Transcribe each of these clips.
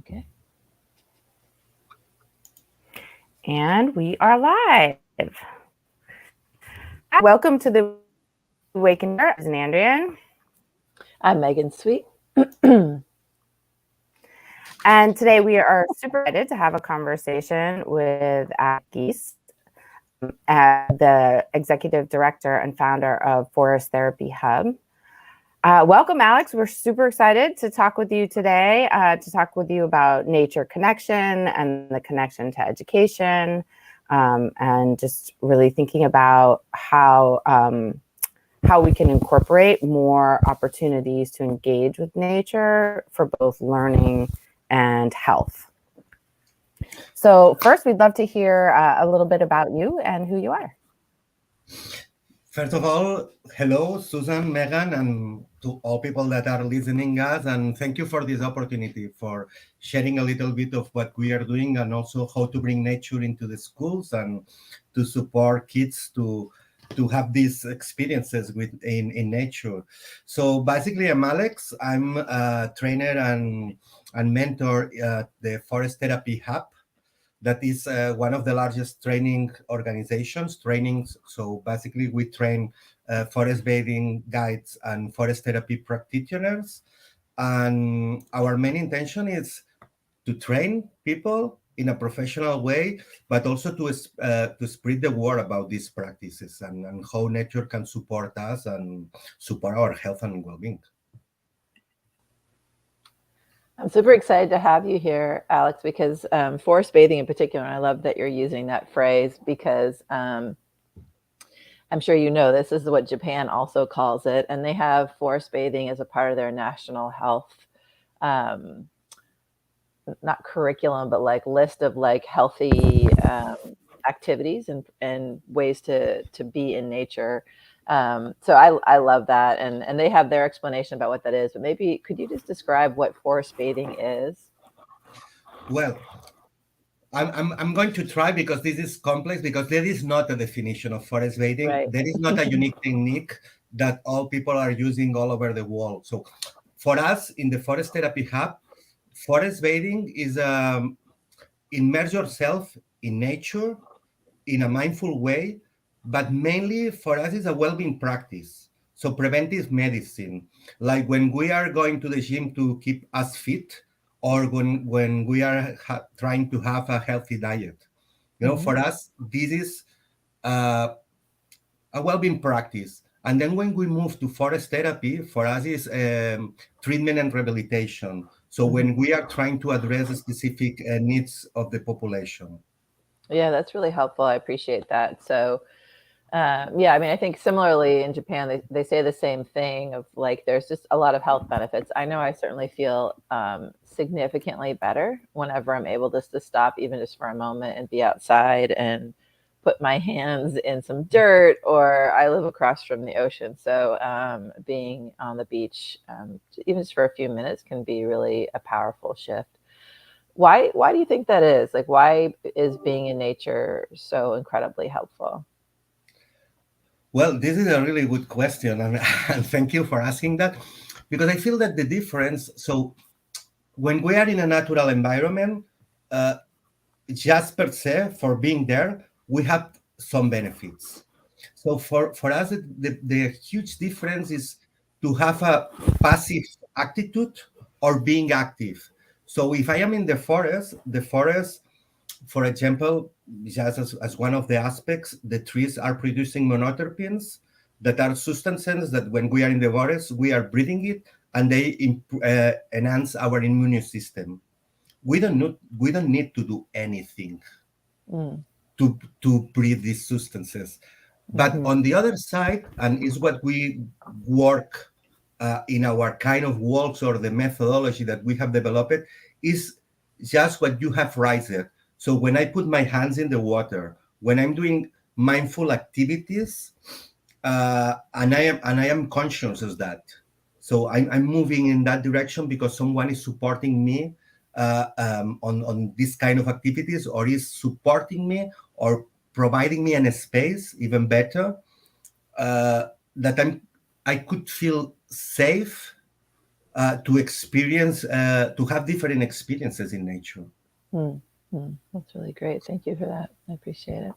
Okay. And we are live. Welcome to the Awakening. I'm Andrian. I'm Megan Sweet. And today we are super excited to have a conversation with Alex Geese, the executive director and founder of Forest Therapy Hub. Welcome, Alex. We're super excited to talk with you today, to talk with you about nature connection and the connection to education, and just really thinking about how we can incorporate more opportunities to engage with nature for both learning and health. So first, we'd love to hear a little bit about you and who you are. First of all, hello, Susan, Megan, and to all people that are listening us, and thank you for this opportunity for sharing a little bit of what we are doing and also how to bring nature into the schools and to support kids to have these experiences in nature. So basically, I'm Alex. I'm a trainer and mentor at the Forest Therapy Hub. That is one of the largest training organizations, trainings. So basically we train forest bathing guides and forest therapy practitioners. And our main intention is to train people in a professional way, but also to spread the word about these practices and how nature can support us and support our health and well-being. I'm super excited to have you here, Alex, because forest bathing in particular, and I love that you're using that phrase because I'm sure you know this is what Japan also calls it, and they have forest bathing as a part of their national health, not curriculum, but like list of like healthy activities and ways to be in nature. So I love that, and they have their explanation about what that is. But maybe could you just describe what forest bathing is? Well, I'm going to try because this is complex because there is not a definition of forest bathing. Right. There is not a unique technique that all people are using all over the world. So for us in the Forest Therapy Hub, forest bathing is immerse yourself in nature in a mindful way, but mainly for us is a well-being practice. So preventive medicine, like when we are going to the gym to keep us fit, or when we are trying to have a healthy diet. You know, Mm-hmm. for us, this is uh, a well-being practice. And then when we move to forest therapy, for us is treatment and rehabilitation. So Mm-hmm. when we are trying to address the specific needs of the population. Yeah, that's really helpful. I appreciate that. So, yeah, I mean, I think similarly in Japan, they say the same thing of like, there's just a lot of health benefits. I know I certainly feel significantly better whenever I'm able just to stop, even just for a moment, and be outside and put my hands in some dirt, or I live across from the ocean. So being on the beach, even just for a few minutes, can be really a powerful shift. Why do you think that is? Like, why is being in nature so incredibly helpful? Well, this is a really good question, and, and thank you for asking that, because I feel that the difference. So, when we are in a natural environment, uh, just per se for being there, we have some benefits. So, for us, the huge difference is to have a passive attitude or being active. So, if I am in the forest, for example, just as one of the aspects, the trees are producing monoterpenes that are substances that when we are in the forest, we are breathing it and they enhance our immune system. We don't need to do anything Mm, to breathe these substances. But mhm, on the other side, and is what we work in our kind of walks or the methodology that we have developed, is just what you have raised. So when I put my hands in the water, when I'm doing mindful activities, and I am conscious of that. So I'm moving in that direction because someone is supporting me on this kind of activities, or is supporting me or providing me a space even better, uh, that I could feel safe to experience, to have different experiences in nature. That's really great. Thank you for that. I appreciate it.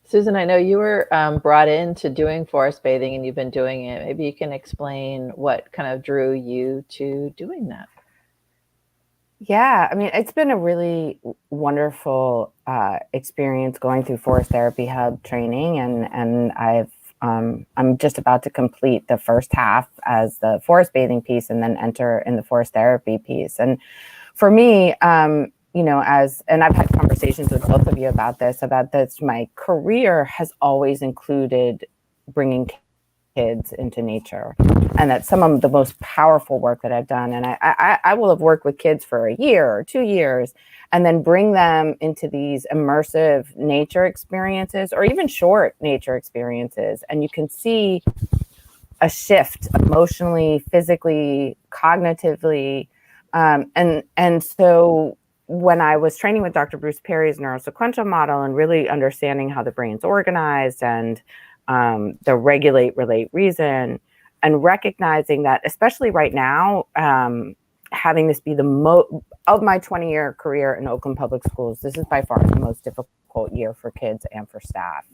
Susan, I know you were brought into doing forest bathing and you've been doing it. Maybe you can explain what kind of drew you to doing that. Yeah, I mean, it's been a really wonderful experience going through Forest Therapy Hub training, and I'm just about to complete the first half as the forest bathing piece, and then enter in the forest therapy piece. And for me, and I've had conversations with both of you about this. My career has always included bringing kids into nature, and that's some of the most powerful work that I've done. And I will have worked with kids for a year or 2 years, and then bring them into these immersive nature experiences, or even short nature experiences, and you can see a shift emotionally, physically, cognitively, and so when I was training with Dr. Bruce Perry's neurosequential model and really understanding how the brain's organized and the regulate, relate, reason, and recognizing that, especially right now, having this be of my 20-year career in Oakland Public Schools, this is by far the most difficult year for kids and for staff.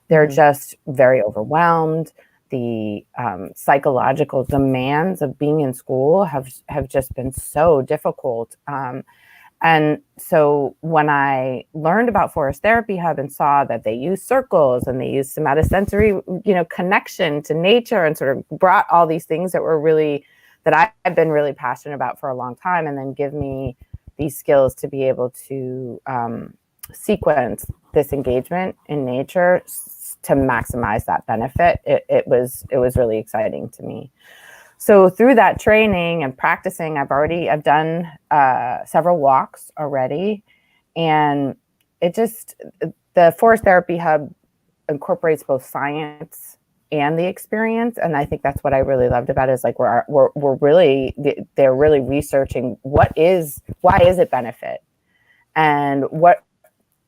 They're just very overwhelmed. The psychological demands of being in school have just been so difficult. And so when I learned about Forest Therapy Hub and saw that they use circles and they use somatosensory, connection to nature, and sort of brought all these things that I've been really passionate about for a long time, and then give me these skills to be able to sequence this engagement in nature to maximize that benefit, it was really exciting to me. So through that training and practicing, I've done several walks already, and the Forest Therapy Hub incorporates both science and the experience, and I think that's what I really loved about it. Is like they're really researching why is it benefit, and what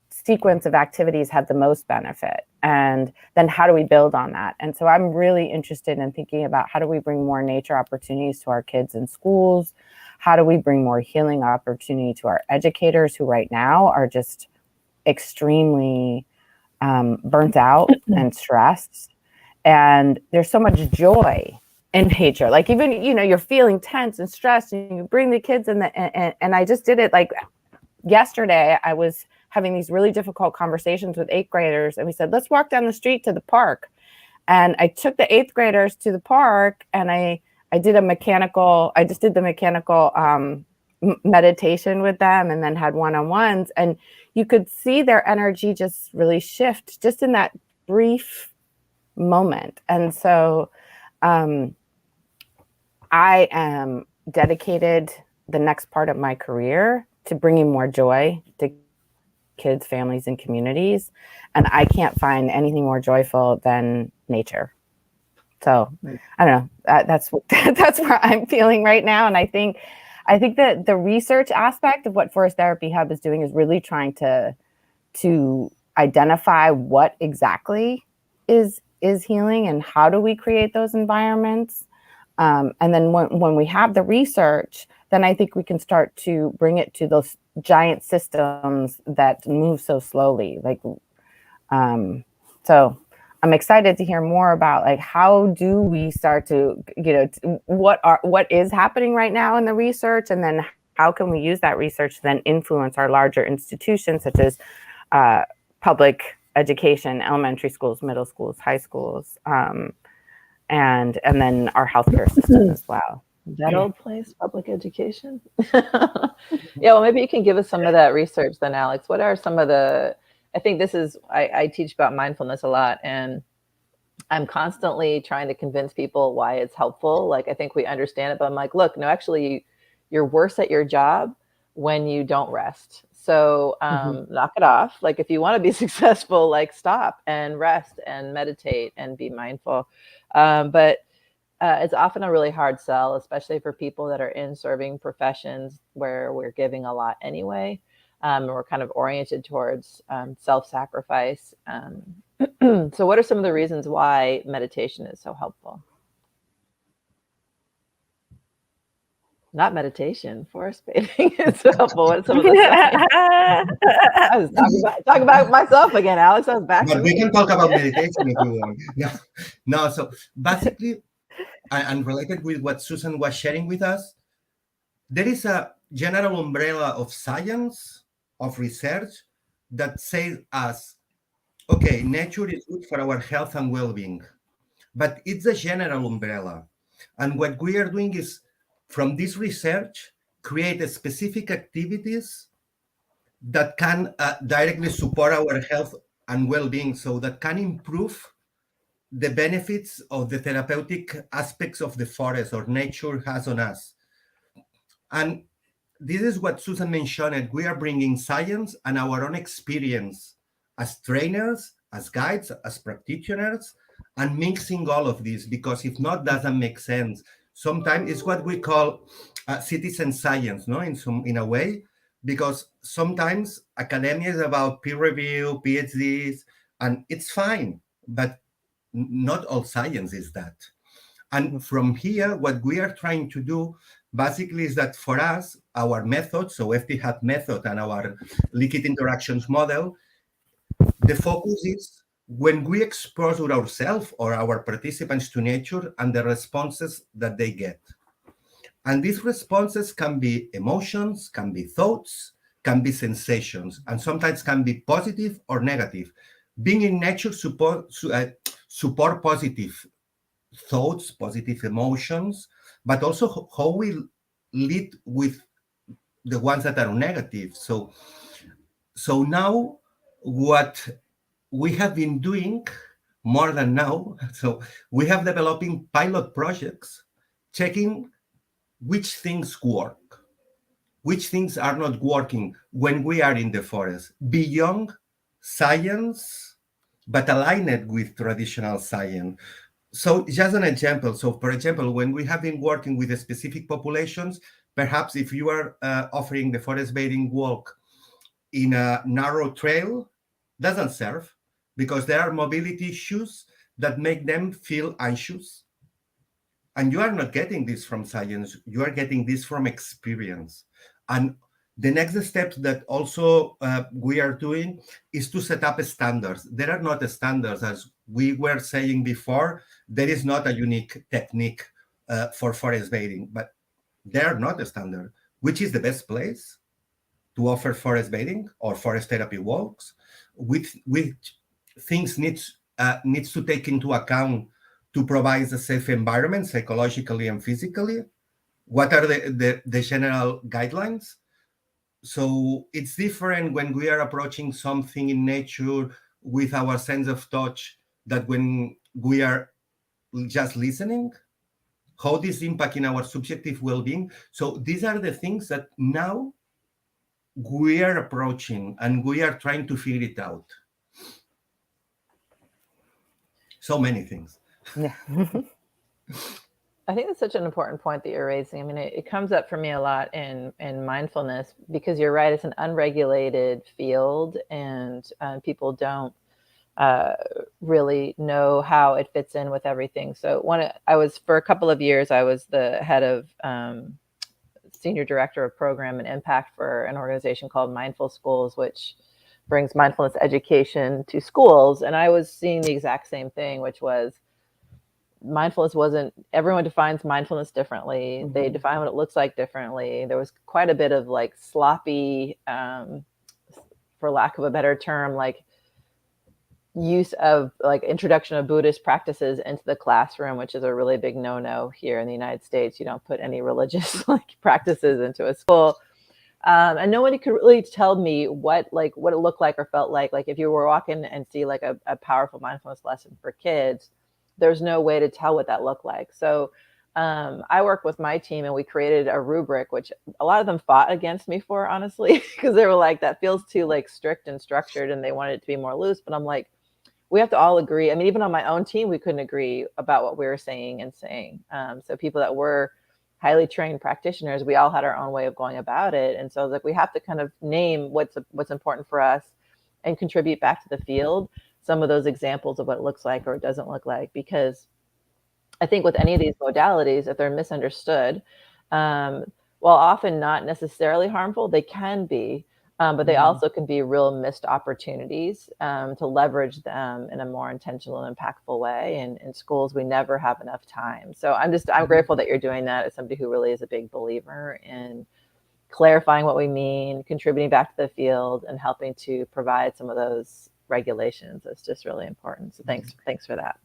sequence of activities have the most benefit, and then how do we build on that. And so I'm really interested in thinking about how do we bring more nature opportunities to our kids in schools, how do we bring more healing opportunity to our educators, who right now are just extremely burnt out and stressed, and there's so much joy in nature. Like, even you're feeling tense and stressed, and you bring the kids in, and I just did it like yesterday. I was having these really difficult conversations with 8th graders, and we said, let's walk down the street to the park. And I took the 8th graders to the park, and I just did the mechanical meditation with them, and then had one-on-ones, and you could see their energy just really shift just in that brief moment. And so I am dedicated the next part of my career to bringing more joy to kids, families, and communities. And I can't find anything more joyful than nature. So I don't know, that's where I'm feeling right now. And I think that the research aspect of what Forest Therapy Hub is doing is really trying to identify what exactly is healing, and how do we create those environments. And then when we have the research, then I think we can start to bring it to those giant systems that move so slowly. So I'm excited to hear more about, like, how do we start to, what is happening right now in the research, and then how can we use that research to then influence our larger institutions, such as public education, elementary schools, middle schools, high schools, and then our healthcare system as well. That old place, public education. Yeah, well, maybe you can give us some of that research then, Alex. What are some of I think this is, I teach about mindfulness a lot, and I'm constantly trying to convince people why it's helpful. Like, I think we understand it, but I'm like, look, no, actually, you're worse at your job when you don't rest. So knock it off. Like, if you want to be successful, like, stop and rest and meditate and be mindful. But it's often a really hard sell, especially for people that are in serving professions where we're giving a lot anyway. And we're kind of oriented towards self-sacrifice. So what are some of the reasons why meditation is so helpful? Not meditation, forest bathing is helpful. What some of the I was talking about myself again, Alex. I was back But to we me. can talk about meditation if you want. Yeah. No, so basically, and related with what Susan was sharing with us, there is a general umbrella of science, of research, that says us, okay, nature is good for our health and well-being, but it's a general umbrella. And what we are doing is, from this research, create specific activities that can directly support our health and well-being, so that can improve the benefits of the therapeutic aspects of the forest or nature has on us. And this is what Susan mentioned. We are bringing science and our own experience as trainers, as guides, as practitioners, and mixing all of this, because if not, doesn't make sense. Sometimes it's what we call citizen science, no, in a way, because sometimes academia is about peer review, PhDs, and it's fine, but not all science is that. And from here, what we are trying to do basically is that for us, our method, so FTHAT method and our liquid interactions model, the focus is when we expose ourselves or our participants to nature and the responses that they get. And these responses can be emotions, can be thoughts, can be sensations, and sometimes can be positive or negative. Being in nature support positive thoughts, positive emotions, but also how we lead with the ones that are negative. So now what we have been doing more than now, so we have developing pilot projects, checking which things work, which things are not working when we are in the forest, beyond science, but aligned with traditional science. So just an example. So for example, when we have been working with specific populations, perhaps if you are offering the forest bathing walk in a narrow trail, doesn't serve, because there are mobility issues that make them feel anxious. And you are not getting this from science, you are getting this from experience. And the next step that also we are doing is to set up standards. There are not standards, as we were saying before. There is not a unique technique for forest bathing, but they are not a standard. Which is the best place to offer forest bathing or forest therapy walks? Which things needs to take into account to provide a safe environment psychologically and physically? What are the general guidelines? So it's different when we are approaching something in nature with our sense of touch that when we are just listening, how this impact in our subjective well-being. So these are the things that now we are approaching and we are trying to figure it out. So many things. Yeah. I think that's such an important point that you're raising. I mean, it comes up for me a lot in mindfulness, because you're right, it's an unregulated field, and people don't really know how it fits in with everything. So for a couple of years, I was the head of senior director of program and impact for an organization called Mindful Schools, which brings mindfulness education to schools. And I was seeing the exact same thing, which was mindfulness wasn't, everyone defines mindfulness differently. Mm-hmm. They define what it looks like differently. There was quite a bit of like sloppy, for lack of a better term, like use of like introduction of Buddhist practices into the classroom, which is a really big no-no here in the United States. You don't put any religious like practices into a school. And nobody could really tell me what it looked like or felt like. Like if you were walking and see like a powerful mindfulness lesson for kids, there's no way to tell what that looked like. So I worked with my team and we created a rubric, which a lot of them fought against me for, honestly, because they were like, that feels too like strict and structured, and they wanted it to be more loose. But I'm like, we have to all agree. I mean, even on my own team, we couldn't agree about what we were saying and saying. So people that were highly trained practitioners, we all had our own way of going about it. And so like we have to kind of name what's important for us and contribute back to the field some of those examples of what it looks like or it doesn't look like. Because I think with any of these modalities, if they're misunderstood, while often not necessarily harmful, they can be, but they also can be real missed opportunities to leverage them in a more intentional and impactful way. And in schools, we never have enough time. So I'm grateful that you're doing that as somebody who really is a big believer in clarifying what we mean, contributing back to the field, and helping to provide some of those regulations. It's just really important. So thanks for that.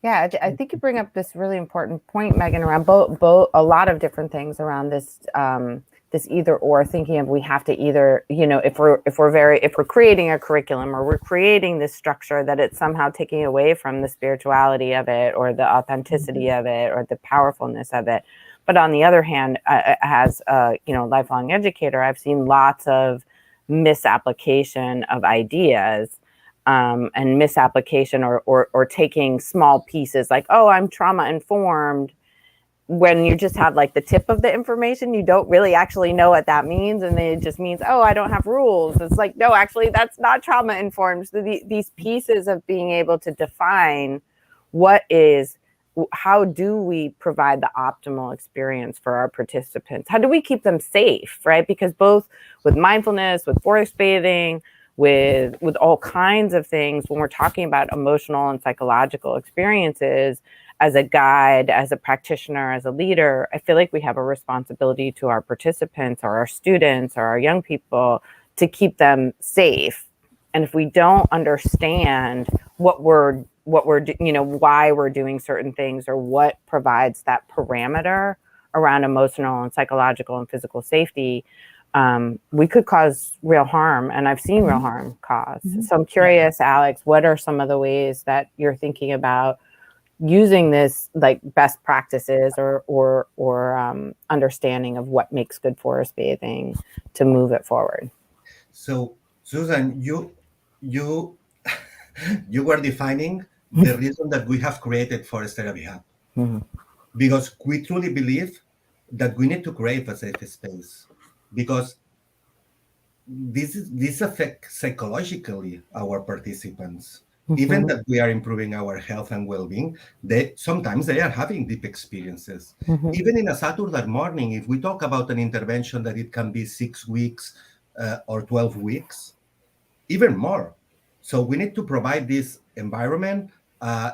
Yeah, I think you bring up this really important point, Megan, around both a lot of different things around this this either or, thinking of we have to either, if we're creating a curriculum or we're creating this structure, that it's somehow taking away from the spirituality of it or the authenticity of it or the powerfulness of it. But on the other hand, as a lifelong educator, I've seen lots of misapplication of ideas. And misapplication or taking small pieces like, oh, I'm trauma informed, when you just have like the tip of the information, you don't really actually know what that means. And then it just means, oh, I don't have rules. It's like, no, actually, that's not trauma informed. So these pieces of being able to define how do we provide the optimal experience for our participants? How do we keep them safe, right? Because both with mindfulness, with forest bathing, with all kinds of things, when we're talking about emotional and psychological experiences, as a guide, as a practitioner, as a leader, I feel like we have a responsibility to our participants or our students or our young people to keep them safe. And if we don't understand why we're doing certain things or what provides that parameter around emotional and psychological and physical safety, we could cause real harm, and I've seen real harm caused. So I'm curious, Alex, what are some of the ways that you're thinking about using this, like best practices or understanding of what makes good forest bathing to move it forward? So, Susan, you you were defining the reason that we have created Forest Therapy Hub, because we truly believe that we need to create a safe space, because this affects psychologically our participants. Even that we are improving our health and well-being, sometimes they are having deep experiences. Even in a Saturday morning, if we talk about an intervention that it can be 6 weeks or 12 weeks, even more. So we need to provide this environment.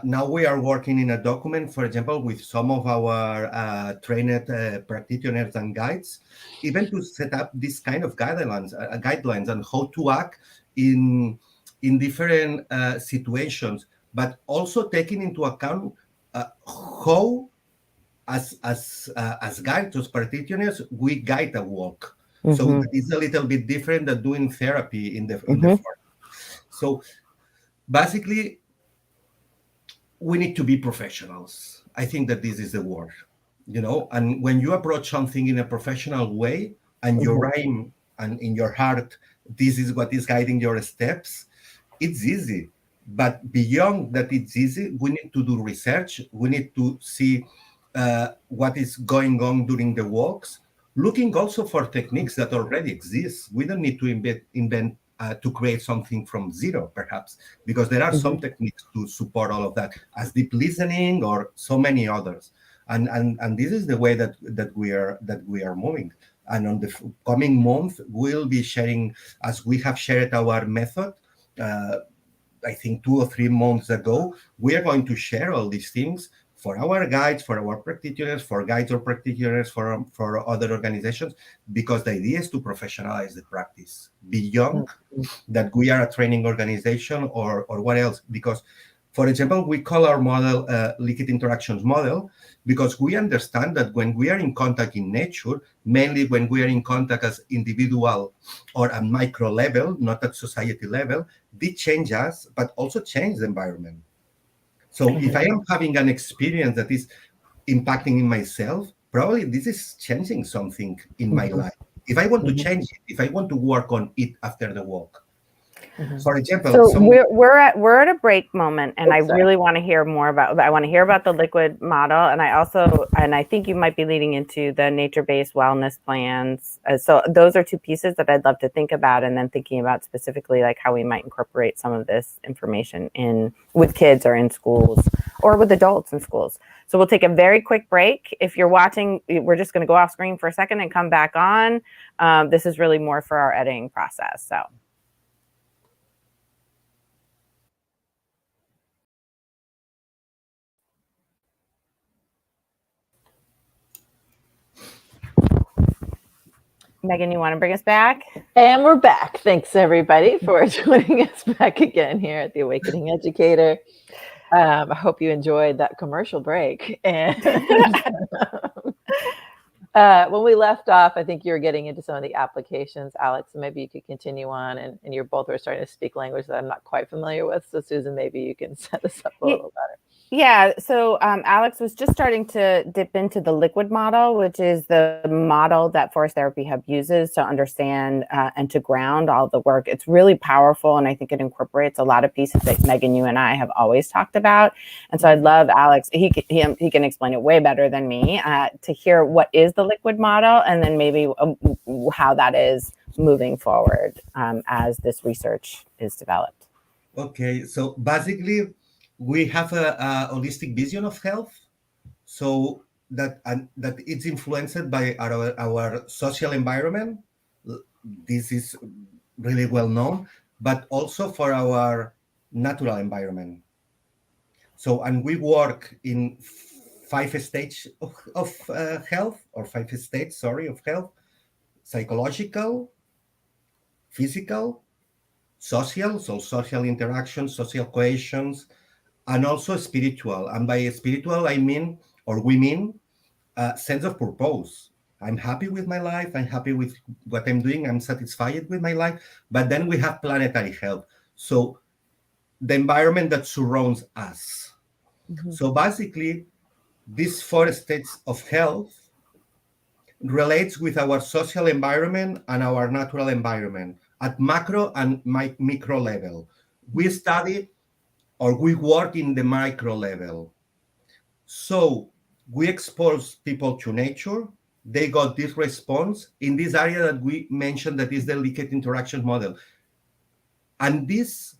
Now we are working in a document, for example, with some of our trained practitioners and guides, even to set up this kind of guidelines on how to act in different situations, but also taking into account how, as guides, as practitioners, we guide a walk. So it's a little bit different than doing therapy in the forest. So basically, we need to be professionals. I think that this is the word, and when you approach something in a professional way and you aim and in your heart, this is what is guiding your steps, it's easy. But beyond that, it's easy. We need to do research. We need to see what is going on during the walks, looking also for techniques that already exist. We don't need to invent to create something from zero, perhaps, because there are some techniques to support all of that, as deep listening or so many others. And this is the way that we are moving. And on the coming month, we'll be sharing, as we have shared our method. I think 2 or 3 months ago, we are going to share all these things for our guides, for our practitioners, for guides or practitioners, for other organizations, because the idea is to professionalize the practice beyond that we are a training organization or what else. Because, for example, we call our model liquid interactions model, because we understand that when we are in contact in nature, mainly when we are in contact as individual or at micro level, not at society level, they change us, but also change the environment. So if I am having an experience that is impacting in myself, probably this is changing something in my life. If I want to change it, if I want to work on it after the walk. For example, So we're at a break moment, and I really want to hear more about. I want to hear about the liquid model, and I think you might be leading into the nature-based wellness plans. So those are two pieces that I'd love to think about, and then thinking about specifically like how we might incorporate some of this information in with kids or in schools or with adults in schools. So we'll take a very quick break. If you're watching, we're just going to go off screen for a second and come back on. This is really more for our editing process. So. Megan, you want to bring us back? And we're back. Thanks, everybody, for joining us back again here at The Awakening Educator. I hope you enjoyed that commercial break. And when we left off, I think you were getting into some of the applications, Alex, and maybe you could continue on. And you both were starting to speak language that I'm not quite familiar with. So, Susan, maybe you can set us up a little better. Yeah, so Alex was just starting to dip into the liquid model, which is the model that Forest Therapy Hub uses to understand and to ground all the work. It's really powerful, and I think it incorporates a lot of pieces that Megan, you and I have always talked about. And so I'd love Alex, he can explain it way better than me, to hear what is the liquid model, and then maybe how that is moving forward as this research is developed. Okay, so basically, we have a holistic vision of health, so that it's influenced by our social environment. This is really well known, but also for our natural environment. So, and we work in 5 stages of health, or 5 states, sorry, of health: psychological, physical, social, so social interactions, social cohesions, and also spiritual. And by spiritual, I mean, or we mean, a sense of purpose. I'm happy with my life. I'm happy with what I'm doing. I'm satisfied with my life. But then we have planetary health. So the environment that surrounds us. Mm-hmm. So basically, these 4 states of health relates with our social environment and our natural environment at macro and micro level. We study, or we work in the micro level. So we expose people to nature. They got this response in this area that we mentioned, that is the liquid interaction model. And this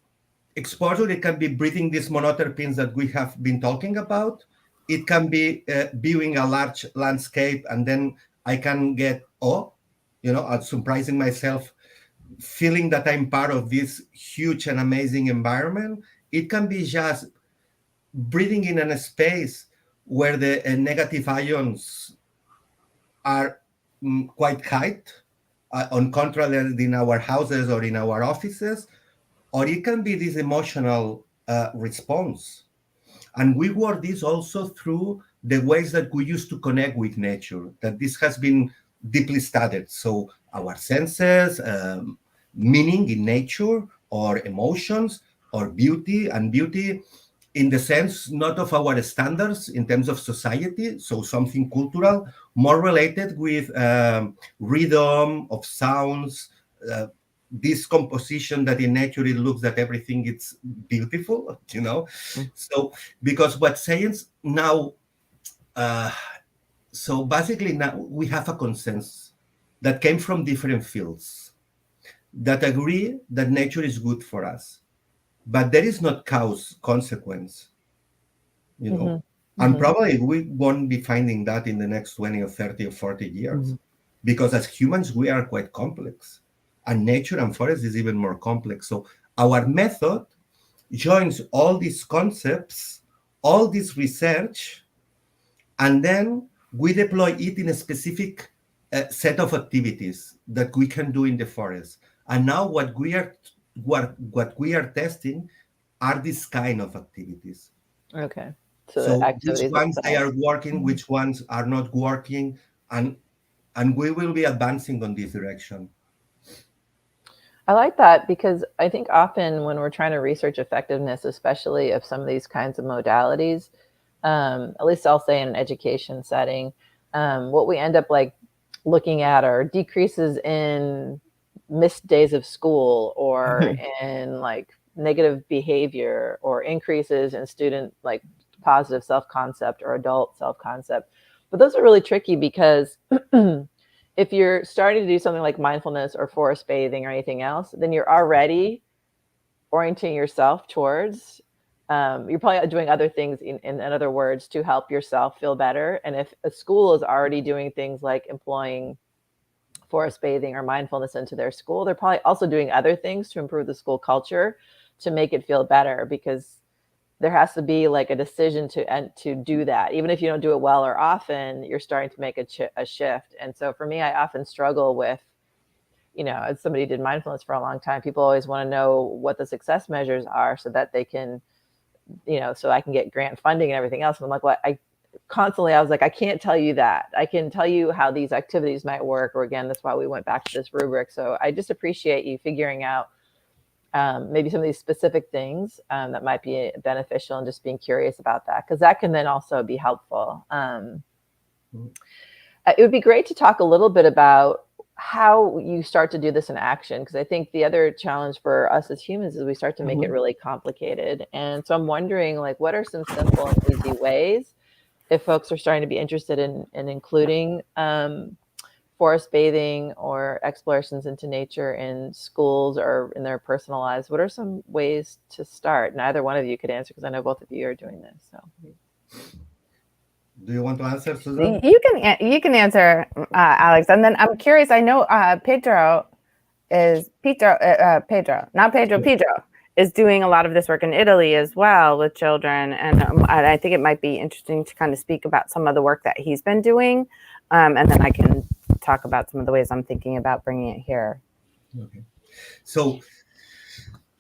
exposure, it can be breathing these monoterpenes that we have been talking about. It can be viewing a large landscape, and then I can get, surprising myself, feeling that I'm part of this huge and amazing environment. It can be just breathing in a space where the negative ions are quite high, on contrary in our houses or in our offices, or it can be this emotional response. And we work this also through the ways that we used to connect with nature, that this has been deeply studied. So our senses, meaning in nature, or emotions, or beauty, and beauty in the sense not of our standards in terms of society, so something cultural, more related with rhythm of sounds, this composition that in nature it looks that everything is beautiful, So because what science now, so basically now we have a consensus that came from different fields that agree that nature is good for us. But there is not cause consequence, Mm-hmm. And probably we won't be finding that in the next 20 or 30 or 40 years, because as humans, we are quite complex, and nature and forest is even more complex. So our method joins all these concepts, all this research, and then we deploy it in a specific set of activities that we can do in the forest. And now what we are testing are these kind of activities. Okay. So which ones they are working, which ones are not working, and we will be advancing on this direction. I like that, because I think often when we're trying to research effectiveness, especially of some of these kinds of modalities, at least I'll say in an education setting, what we end up like looking at are decreases in missed days of school or in like negative behavior or increases in student like positive self-concept or adult self-concept. But those are really tricky because if you're starting to do something like mindfulness or forest bathing or anything else, then you're already orienting yourself towards, you're probably doing other things in other words to help yourself feel better. And if a school is already doing things like employing forest bathing or mindfulness into their school, they're probably also doing other things to improve the school culture to make it feel better, because there has to be like a decision to do that. Even if you don't do it well or often, you're starting to make a shift. And so for me, I often struggle with, as somebody who did mindfulness for a long time, people always want to know what the success measures are so that they can, so I can get grant funding and everything else. And I'm like, what? I was like, I can't tell you that. I can tell you how these activities might work. Or again, that's why we went back to this rubric. So I just appreciate you figuring out maybe some of these specific things that might be beneficial, and just being curious about that, because that can then also be helpful. It would be great to talk a little bit about how you start to do this in action, because I think the other challenge for us as humans is we start to make it really complicated. And so I'm wondering, like, what are some simple and easy ways if folks are starting to be interested in including forest bathing or explorations into nature in schools or in their personal lives? What are some ways to start? And either one of you could answer, because I know both of you are doing this. So, do you want to answer, Susan? You can answer, Alex. And then I'm curious. I know Pedro, is doing a lot of this work in Italy as well with children, and I think it might be interesting to kind of speak about some of the work that he's been doing, and then I can talk about some of the ways I'm thinking about bringing it here. Okay, so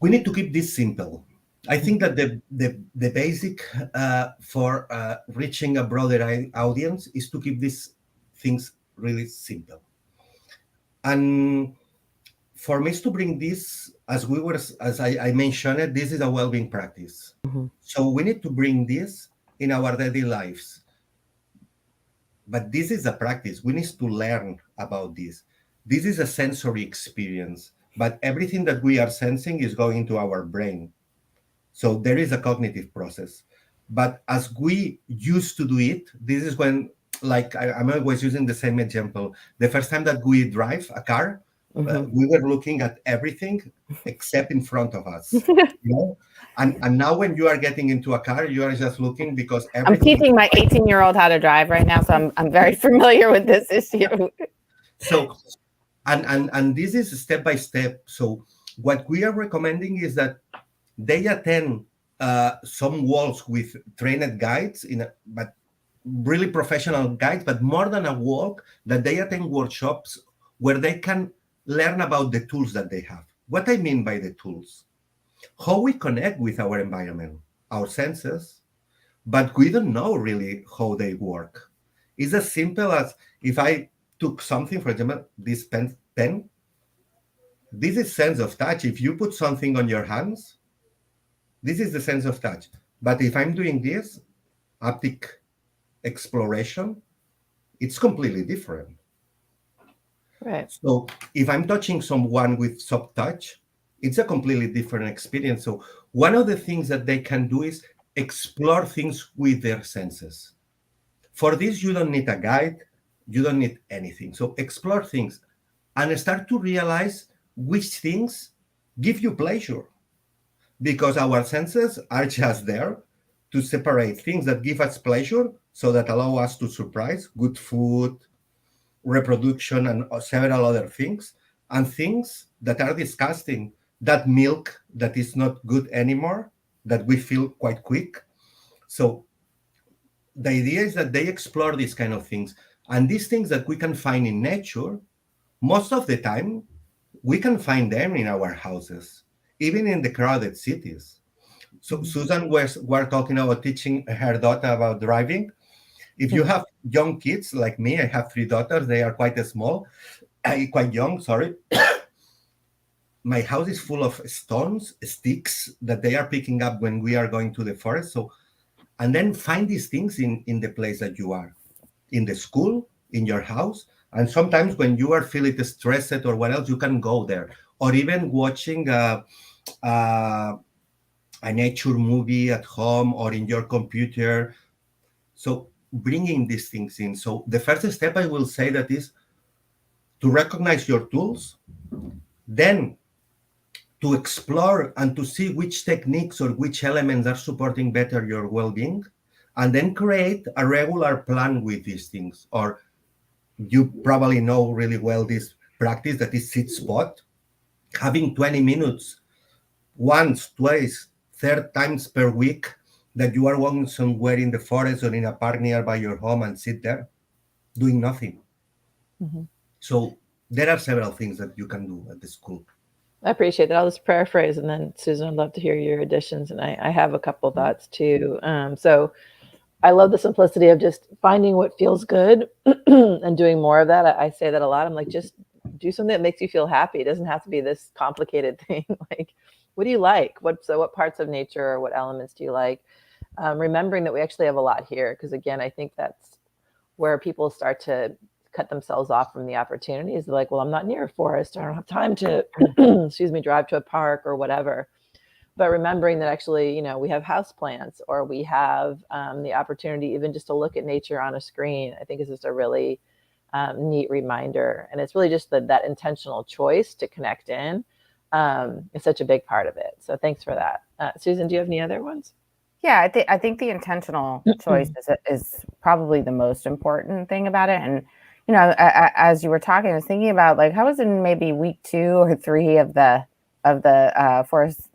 we need to keep this simple. I think that the basic for reaching a broader audience is to keep these things really simple. And for me, to bring this, as I mentioned it, this is a well-being practice. Mm-hmm. So we need to bring this in our daily lives. But this is a practice. We need to learn about this. This is a sensory experience, but everything that we are sensing is going to our brain. So there is a cognitive process. But as we used to do it, this is when, like I'm always using the same example. The first time that we drive a car, we were looking at everything except in front of us. And now when you are getting into a car, you are just looking because everything. I'm teaching my 18-year-old how to drive right now, so I'm very familiar with this issue. So, and this is step by step. So what we are recommending is that they attend some walks with trained guides, but really professional guides, but more than a walk, that they attend workshops where they can learn about the tools that they have. What I mean by the tools, how we connect with our environment, our senses, but we don't know really how they work. It's as simple as if I took something, for example, this pen, this is sense of touch. If you put something on your hands, this is the sense of touch. But if I'm doing this haptic exploration, it's completely different. right. So if I'm touching someone with soft touch, it's a completely different experience. So one of the things that they can do is explore things with their senses. For this, you don't need a guide. You don't need anything. So explore things and start to realize which things give you pleasure, because our senses are just there to separate things that give us pleasure, so that allow us to surprise, good food, reproduction, and several other things, and things that are disgusting, that milk that is not good anymore, that we feel quite quick. So the idea is that they explore these kind of things, and these things that we can find in nature, most of the time we can find them in our houses, even in the crowded cities. So Susan were talking about teaching her daughter about driving. If you have young kids like me, I have 3 daughters. They are quite small, quite young, sorry. My house is full of stones, sticks that they are picking up when we are going to the forest. So, and then find these things in the place that you are, in the school, in your house, And sometimes when you are feeling stressed or what else, you can go there. Or even watching a nature movie at home or in your computer. So bringing these things in. So the first step I will say that is to recognize your tools, then to explore and to see which techniques or which elements are supporting better your well-being, and then create a regular plan with these things. Or you probably know really well this practice that is sit spot, having 20 minutes once, twice, third times per week that you are going somewhere in the forest or in a park nearby your home and sit there doing nothing. Mm-hmm. So there are several things that you can do at the school. I appreciate that. I'll just paraphrase, and then Susan, I'd love to hear your additions. And I have a couple thoughts too. So I love the simplicity of just finding what feels good and doing more of that. I say that a lot. I'm like, just do something that makes you feel happy. It doesn't have to be this complicated thing. Like, what do you like? What parts of nature or what elements do you like? Remembering that we actually have a lot here, because again, I think that's where people start to cut themselves off from the opportunities. They're like, well, I'm not near a forest. I don't have time to, drive to a park or whatever. But remembering that actually, we have house plants, or we have the opportunity even just to look at nature on a screen, I think is just a really neat reminder. And it's really just that intentional choice to connect in is such a big part of it. So thanks for that. Susan, do you have any other ones? Yeah, I think the intentional choice is probably the most important thing about it. And as you were talking, I was thinking about, like, I was in maybe week 2 or 3 of the forest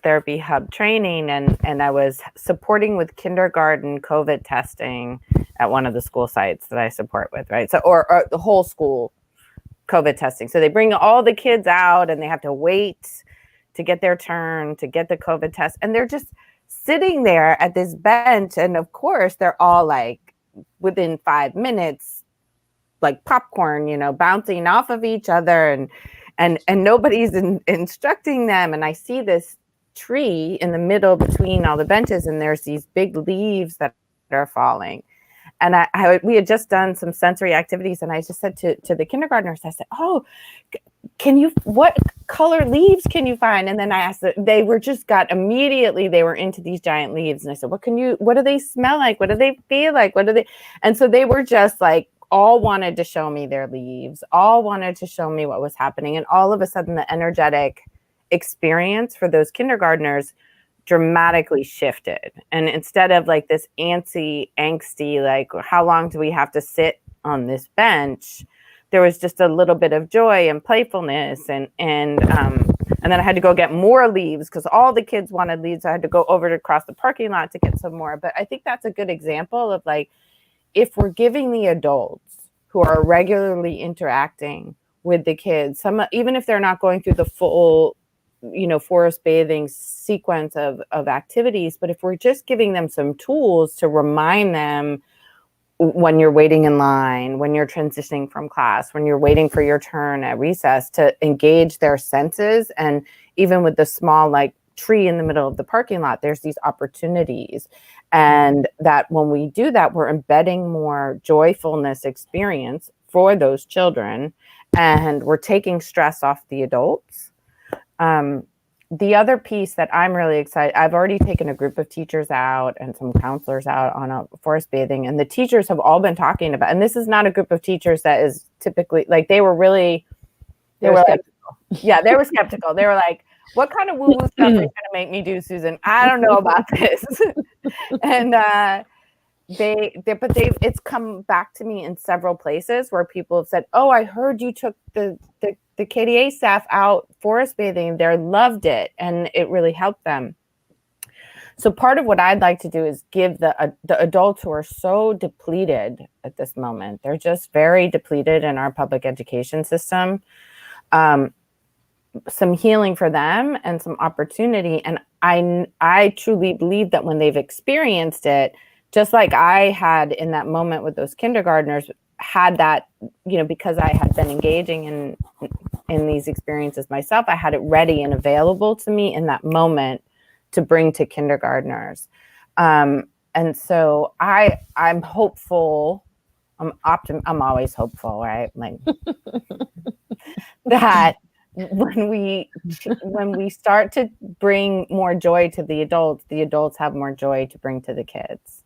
therapy hub training, and I was supporting with kindergarten COVID testing at one of the school sites that I support with, right? So or the whole school COVID testing. So they bring all the kids out, and they have to wait to get their turn to get the COVID test, and they're just sitting there at this bench, and of course they're all like within 5 minutes, like popcorn, bouncing off of each other, and nobody's instructing them. And I see this tree in the middle between all the benches, and there's these big leaves that are falling. And we had just done some sensory activities, and I just said to the kindergartners, I said, "Oh, what color leaves can you find?" And then I asked they were into these giant leaves. And I said, what do they smell like? What do they feel like? And so they were just like, all wanted to show me their leaves, all wanted to show me what was happening. And all of a sudden the energetic experience for those kindergartners dramatically shifted. And instead of like this angsty, like, how long do we have to sit on this bench? There was just a little bit of joy and playfulness, and then I had to go get more leaves because all the kids wanted leaves. I had to go over across the parking lot to get some more. But I think that's a good example of, like, if we're giving the adults who are regularly interacting with the kids, even if they're not going through the full, forest bathing sequence of activities, but if we're just giving them some tools to remind them when you're waiting in line, when you're transitioning from class, when you're waiting for your turn at recess, to engage their senses. And even with the small, like, tree in the middle of the parking lot, there's these opportunities. And that when we do that, we're embedding more joyfulness experience for those children, and we're taking stress off the adults. The other piece that I'm really excited, I've already taken a group of teachers out and some counselors out on a forest bathing, and the teachers have all been talking about, and this is not a group of teachers that is typically, like, they were skeptical. Yeah, they were skeptical. They were like, what kind of woo-woo stuff are you going to make me do, Susan? I don't know about this. And it's come back to me in several places where people have said, oh, I heard you took the KDA staff out forest bathing. They loved it, and it really helped them. So part of what I'd like to do is give the adults who are so depleted at this moment, they're just very depleted in our public education system, some healing for them and some opportunity. And I truly believe that when they've experienced it, just like I had in that moment with those kindergartners, had that, because I had been engaging in these experiences myself, I had it ready and available to me in that moment to bring to kindergartners. And so I'm hopeful I'm always hopeful, right? Like that when we start to bring more joy to the adults have more joy to bring to the kids.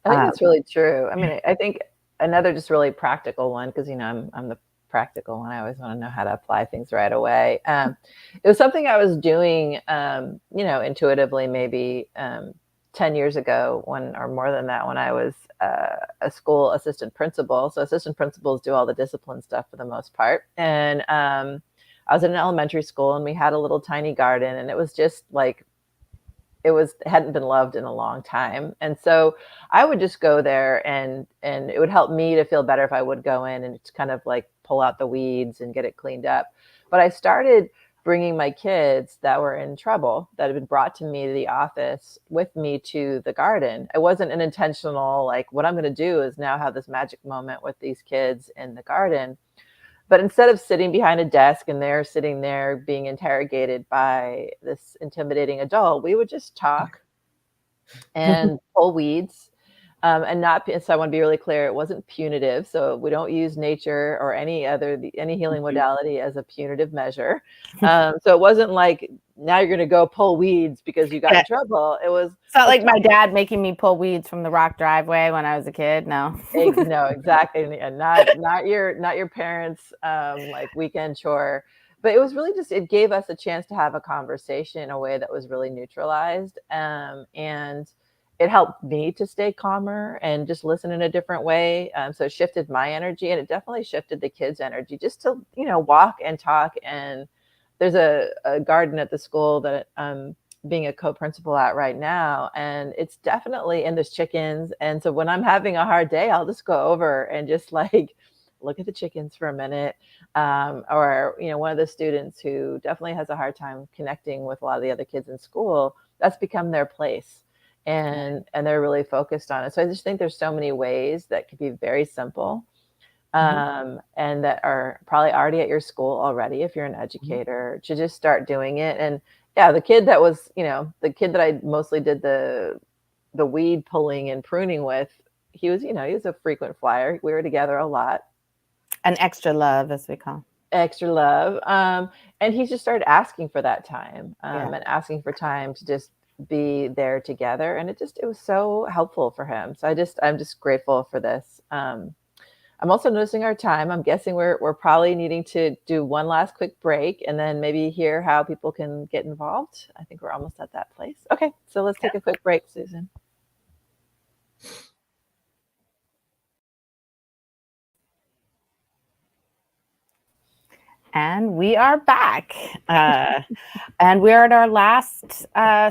I think that's really true. I mean, I think another just really practical one, because I'm the practical one. I always want to know how to apply things right away. It was something I was doing, intuitively, maybe 10 years ago, or more than that, when I was a school assistant principal. So assistant principals do all the discipline stuff for the most part. And I was in an elementary school, and we had a little tiny garden, and it was just like, hadn't been loved in a long time. And so I would just go there, and it would help me to feel better if I would go in and just kind of like pull out the weeds and get it cleaned up. But I started bringing my kids that were in trouble, that had been brought to me to the office, with me to the garden. It wasn't an intentional, like, what I'm going to do is now have this magic moment with these kids in the garden. But instead of sitting behind a desk and they're sitting there being interrogated by this intimidating adult, we would just talk and pull weeds. And not, so I want to be really clear, it wasn't punitive. So we don't use nature or any healing modality as a punitive measure. So it wasn't like, now you're going to go pull weeds because you got in trouble. It's not like my dad making me pull weeds from the rock driveway when I was a kid. No. No, exactly. And not your parents' like weekend chore. But it was really just, it gave us a chance to have a conversation in a way that was really neutralized. And it helped me to stay calmer and just listen in a different way. So it shifted my energy, and it definitely shifted the kids' energy, just to, walk and talk. And there's a garden at the school that I'm being a co-principal at right now. And it's definitely, and there's chickens. And so when I'm having a hard day, I'll just go over and just like look at the chickens for a minute. Or, one of the students who definitely has a hard time connecting with a lot of the other kids in school, that's become their place. And they're really focused on it. So I just think there's so many ways that could be very simple, and that are probably already at your school already, if you're an educator, to just start doing it. And yeah, the kid that was, the kid that I mostly did the weed pulling and pruning with, he was a frequent flyer. We were together a lot. An extra love, as we call. Extra love. And he just started asking for that time, and asking for time to just be there together. And it was so helpful for him. So I'm just grateful for this. I'm also noticing our time. I'm guessing we're probably needing to do one last quick break, and then maybe hear how people can get involved. I think we're almost at that place. Okay, so let's take a quick break, Susan. And we are back. And we're at our last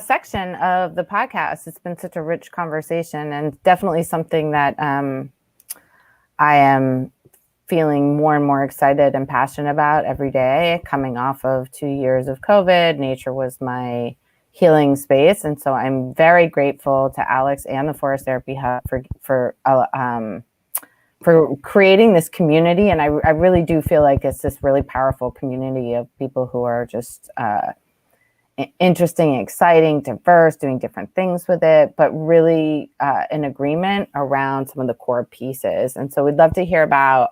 section of the podcast. It's been such a rich conversation, and definitely something that I am feeling more and more excited and passionate about every day. Coming off of 2 years of COVID, nature was my healing space. And so I'm very grateful to Alex and the Forest Therapy Hub for creating this community. And I really do feel like it's this really powerful community of people who are just interesting, exciting, diverse, doing different things with it, but really in agreement around some of the core pieces. And so we'd love to hear about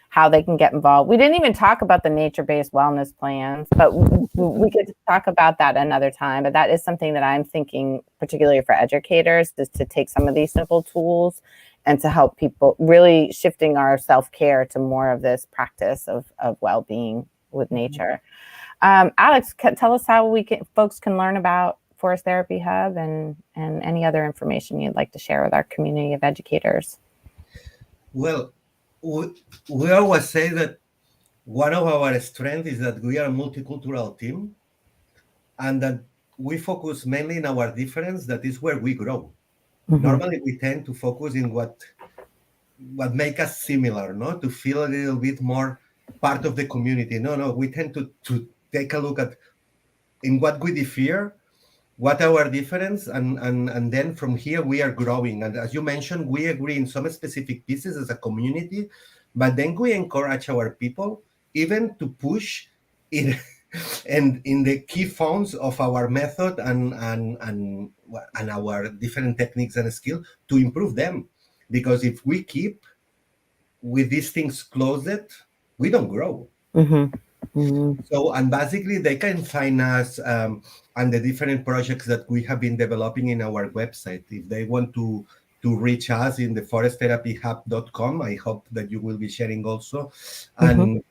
how they can get involved. We didn't even talk about the nature-based wellness plans, but we could talk about that another time. But that is something that I'm thinking, particularly for educators, is to take some of these simple tools and to help people, really shifting our self-care to more of this practice of well-being with nature. Alex, tell us how folks can learn about Forest Therapy Hub and any other information you'd like to share with our community of educators. Well, we always say that one of our strengths is that we are a multicultural team, and that we focus mainly in our difference. That is where we grow. Normally, we tend to focus in what make us similar, no? To feel a little bit more part of the community. No, we tend to take a look at in what we differ, what our difference, and then from here we are growing. And as you mentioned, we agree in some specific pieces as a community, but then we encourage our people even to push in and in the key fonts of our method and our different techniques and skills to improve them. Because if we keep with these things closed, we don't grow. So, and basically, they can find us and the different projects that we have been developing in our website. If they want to reach us in the foresttherapyhub.com, I hope that you will be sharing also. And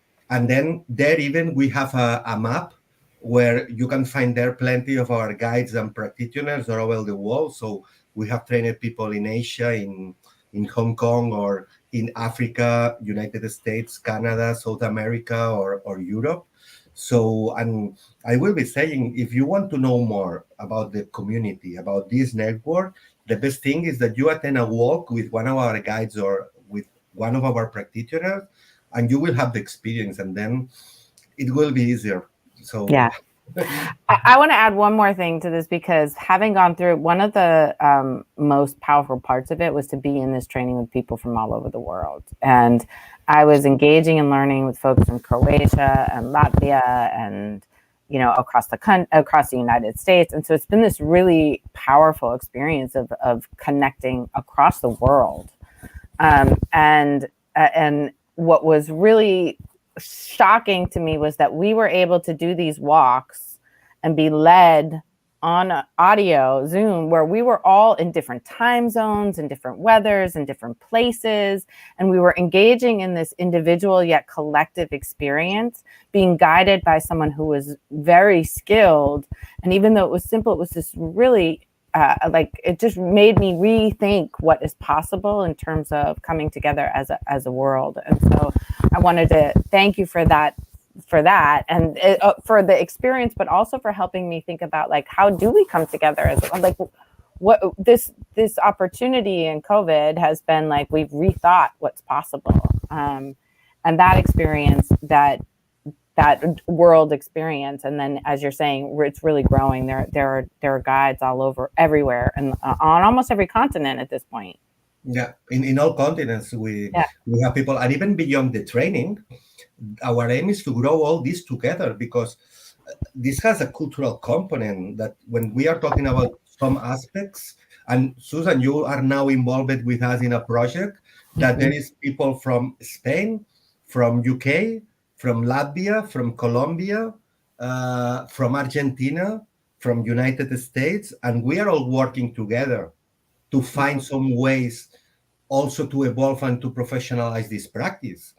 then there even we have a map where you can find there plenty of our guides and practitioners all over the world. So we have trained people in Asia, in Hong Kong, or in Africa, United States, Canada, South America, or Europe. So, and I will be saying, if you want to know more about the community, about this network, the best thing is that you attend a walk with one of our guides or with one of our practitioners, and you will have the experience, and then it will be easier. So yeah. I want to add one more thing to this, because having gone through, one of the most powerful parts of it was to be in this training with people from all over the world. And I was engaging and learning with folks from Croatia and Latvia and, you know, across the United States. And so it's been this really powerful experience of connecting across the world. And what was really shocking to me was that we were able to do these walks and be led on audio Zoom, where we were all in different time zones and different weathers and different places, and we were engaging in this individual yet collective experience, being guided by someone who was very skilled. And even though it was simple, it was just really it just made me rethink what is possible in terms of coming together as a world. And so I wanted to thank you for that, and for the experience, but also for helping me think about, like, how do we come together as, like, what this opportunity in COVID has been like, we've rethought what's possible. And that experience, that world experience, and then, as you're saying, it's really growing. There are guides all over, everywhere, and on almost every continent at this point. Yeah, in all continents we have people, and even beyond the training, our aim is to grow all this together, because this has a cultural component that when we are talking about some aspects, and Susan, you are now involved with us in a project that there is people from Spain, from UK, from Latvia, from Colombia, from Argentina, from United States, and we are all working together to find some ways also to evolve and to professionalize this practice.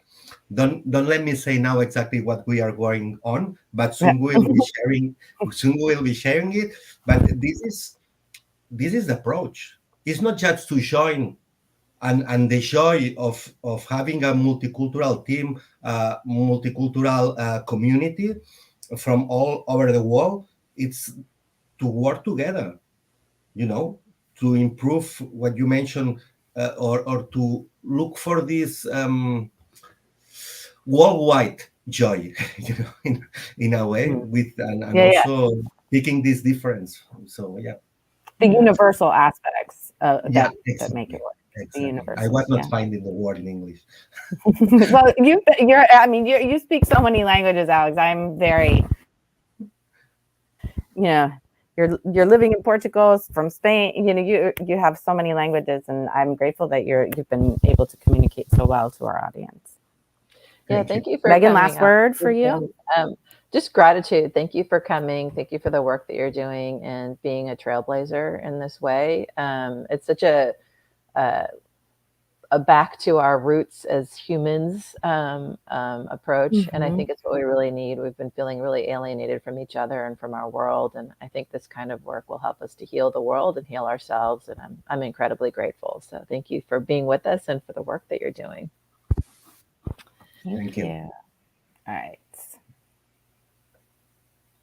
Don't let me say now exactly what we are going on, but soon we'll be sharing. Soon we'll be sharing it. But this is the approach. It's not just to join and the joy of having a multicultural team, multicultural community from all over the world. It's to work together, you know, to improve what you mentioned, or to look for this worldwide joy, you know, in a way, with and also picking this difference. So the universal aspects that make it work. Exactly. I was not finding the word in English. Well, you speak so many languages, Alex. I'm very, you're living in Portugal, from Spain. You know, you have so many languages, and I'm grateful that you've been able to communicate so well to our audience. Thank you for Megan. Last word for you. Just gratitude. Thank you for coming. Thank you for the work that you're doing and being a trailblazer in this way. It's such a back to our roots as humans approach. And I think it's what we really need. We've been feeling really alienated from each other and from our world. And I think this kind of work will help us to heal the world and heal ourselves. And I'm incredibly grateful. So thank you for being with us and for the work that you're doing. Thank you. All right.